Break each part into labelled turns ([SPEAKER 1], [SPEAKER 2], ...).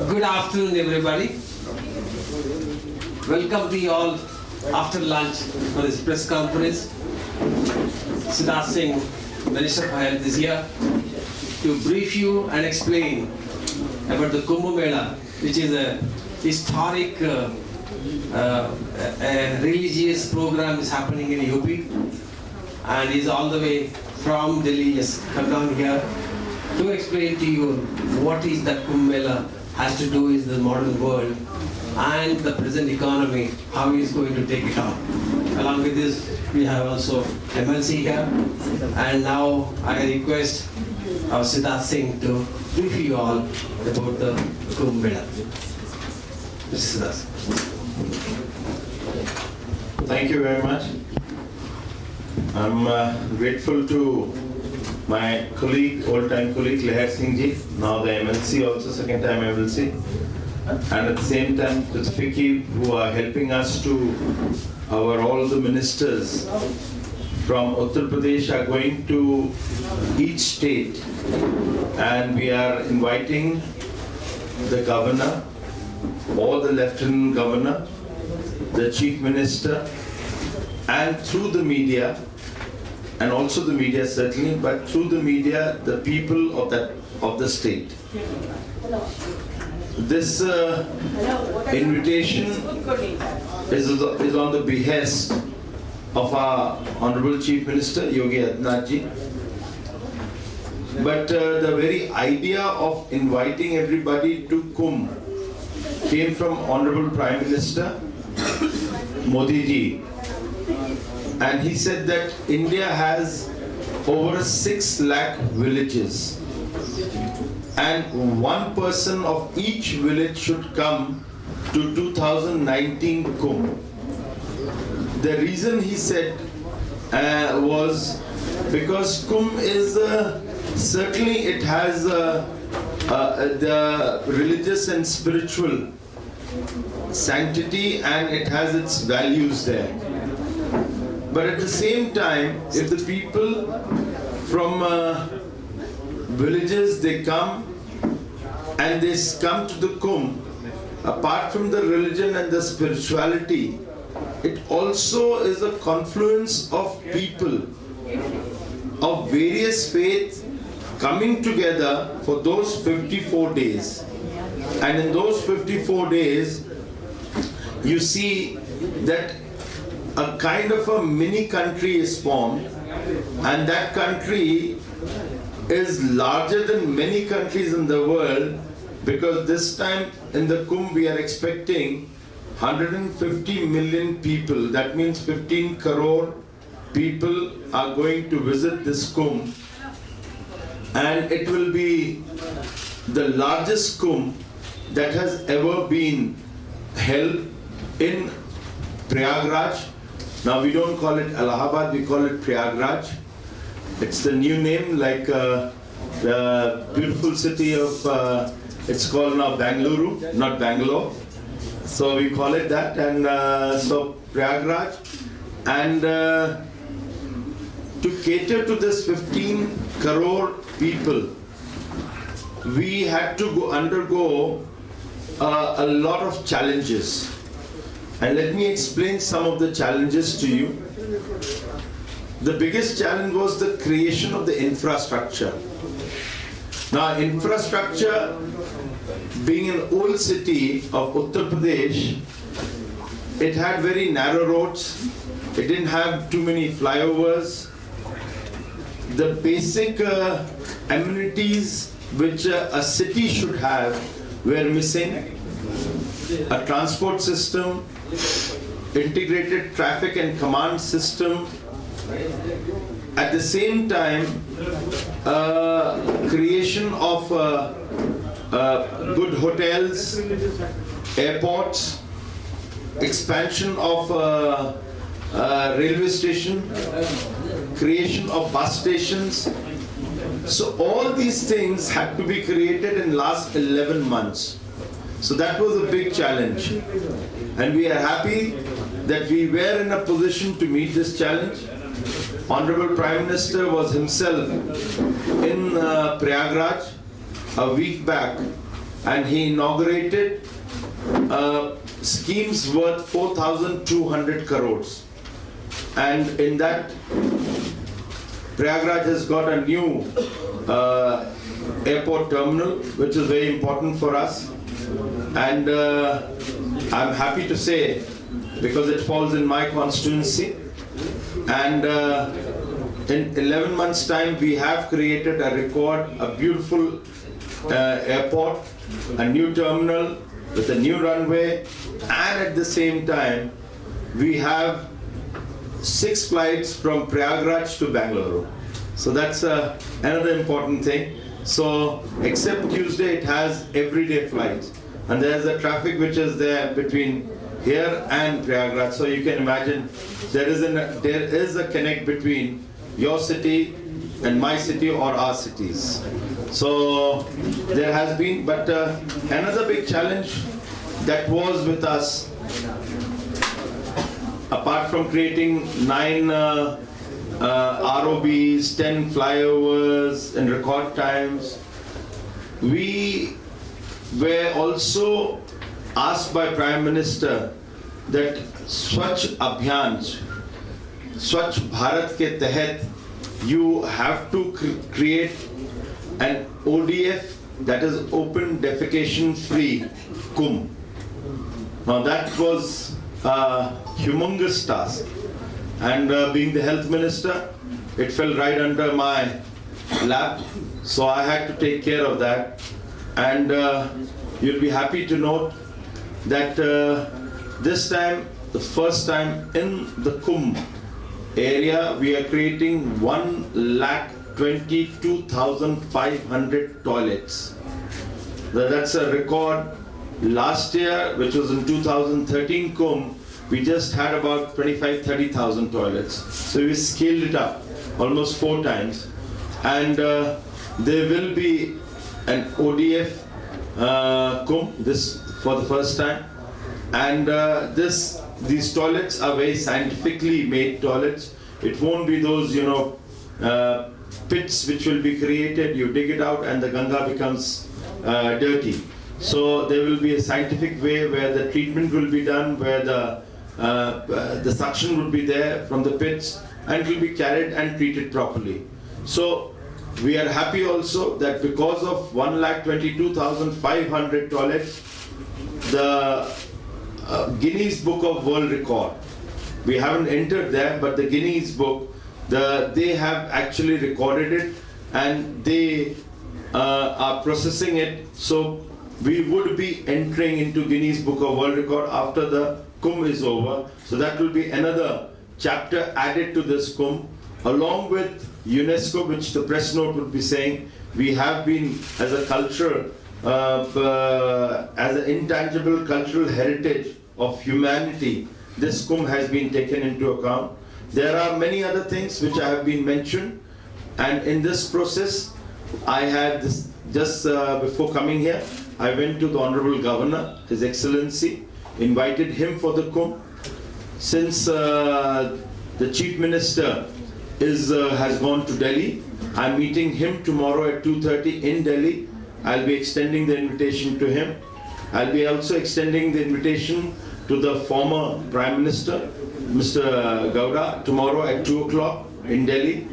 [SPEAKER 1] Good afternoon, everybody. Welcome to you all after lunch for this press conference. Siddharth Singh, Minister for Health, is here to brief you and explain about the Kumbh mela, which is a historic religious program is happening in UP, and is all the way from Delhi just come down here to explain to you what is that Kumbh mela has to do with the modern world and the present economy, how he is going to take it on. Along with this, we have also MLC here, and now I request our Siddharth Singh to brief you all about the Kumbh mela. Mr. Siddharth.
[SPEAKER 2] Thank you very much. I'm grateful to my colleague, old-time colleague, Leher Singh ji, now the MLC, also second time MLC, and at the same time to Vicky, who are helping us to, all the ministers from Uttar Pradesh are going to each state, and we are inviting the governor, or the lieutenant governor, the chief minister, and through the media, and also the media certainly, but through the media, the people of the state. This invitation is on the behest of our Honorable Chief Minister, Yogi Adityanath ji. But the very idea of inviting everybody to Kumbh came from Honorable Prime Minister Modi ji. And he said that India has over 6 lakh villages, and one person of each village should come to 2019 Kumbh. The reason he said was because Kumbh is certainly it has the religious and spiritual sanctity, and it has its values there. But at the same time, if the people from villages, they come and they come to the Kumbh, apart from the religion and the spirituality, it also is a confluence of people of various faiths coming together for those 54 days. And in those 54 days, you see that a kind of a mini country is formed, and that country is larger than many countries in the world, because this time in the Kumbh we are expecting 150 million people. That means 15 crore people are going to visit this Kumbh, and it will be the largest Kumbh that has ever been held in Prayagraj. Now we don't call it Allahabad, we call it Prayagraj. It's the new name, like the beautiful city of, it's called now Bangalore, not Bangalore. So we call it that, and so Prayagraj. And to cater to this 15 crore people, we had to undergo a lot of challenges. And let me explain some of the challenges to you. The biggest challenge was the creation of the infrastructure. Now, infrastructure, being an old city of Uttar Pradesh, it had very narrow roads. It didn't have too many flyovers. The basic amenities which a city should have were missing. A transport system, integrated traffic and command system. At the same time, creation of good hotels, airports, expansion of railway station, creation of bus stations. So all these things had to be created in last 11 months. So that was a big challenge. And we are happy that we were in a position to meet this challenge. Honorable Prime Minister was himself in Prayagraj a week back and he inaugurated schemes worth 4,200 crores. And in that, Prayagraj has got a new airport terminal, which is very important for us. And I'm happy to say, because it falls in my constituency, and in 11 months' time, we have created a record, a beautiful airport, a new terminal with a new runway, and at the same time, we have 6 flights from Prayagraj to Bangalore. So that's another important thing. So except Tuesday, it has everyday flights. And there's a traffic which is there between here and Prayagraj. So you can imagine there is a connect between your city and my city or our cities. So there has been, but another big challenge that was with us, apart from creating 9 ROBs, 10 flyovers in record times, we were also asked by Prime Minister that Swachh Abhiyan, Swachh Bharat ke tahat, you have to create an ODF, that is open defecation free Kumbh. Now that was a humongous task, and being the health minister, it fell right under my lap, so I had to take care of that. And you'll be happy to note that this time, the first time in the Kumbh area, we are creating 1,22,500 toilets. That's a record. Last year, which was in 2013 Kumbh, we just had about 25,000-30,000 toilets. So we scaled it up almost 4 times. And there will be an ODF Kumbh this for the first time. And these toilets are very scientifically made toilets. It won't be those, pits which will be created, you dig it out and the Ganga becomes dirty. So there will be a scientific way where the treatment will be done, where the suction will be there from the pits, and it will be carried and treated properly. So we are happy also that because of 1,22,500 toilets, the Guinness Book of World Record, we haven't entered there, but the Guinness Book, they have actually recorded it, and they are processing it. So we would be entering into Guinness Book of World Record after the Kumbh is over. So that will be another chapter added to this Kumbh, along with UNESCO, which the press note would be saying, we have been, as a culture, as an intangible cultural heritage of humanity, this Kumbh has been taken into account. There are many other things which have been mentioned, and in this process, I had this, just before coming here, I went to the Honorable Governor, His Excellency, invited him for the Kumbh. Since the Chief Minister has gone to Delhi, I'm meeting him tomorrow at 2:30 in Delhi. I'll be extending the invitation to him. I'll be also extending the invitation to the former Prime Minister, Mr. Gowda, tomorrow at 2 o'clock in Delhi.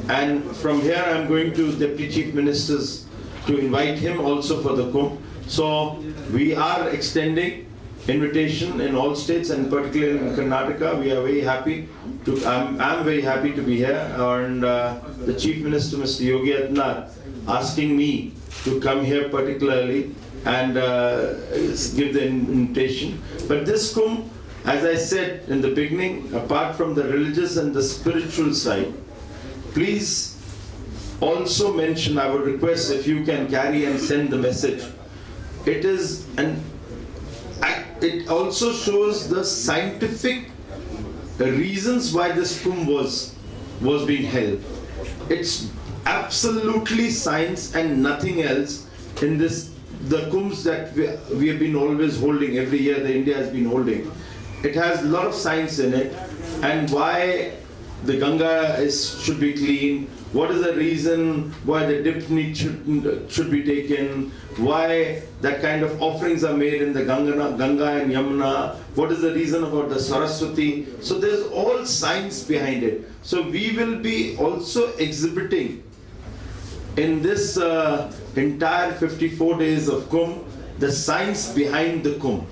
[SPEAKER 2] And from here I'm going to Deputy Chief Ministers to invite him also for the Kumbh. So we are extending invitation in all states, and particularly in Karnataka. We are very happy to, I'm very happy to be here, and the Chief Minister, Mr. Yogi Adityanath, asking me to come here particularly and give the invitation. But this Kumbh, as I said in the beginning, apart from the religious and the spiritual side, please also mention, I would request if you can carry and send the message. It also shows the scientific reasons why this Kumbh was being held. It's absolutely science and nothing else in this. The Kumbhs that we have been always holding every year, the India has been holding. It has a lot of science in it, and why the Ganga should be clean, What is the reason why the dip should be taken? Why that kind of offerings are made in the Ganga and Yamuna? What is the reason about the Saraswati? So there's all science behind it. So we will be also exhibiting in this entire 54 days of Kumbh the science behind the Kumbh.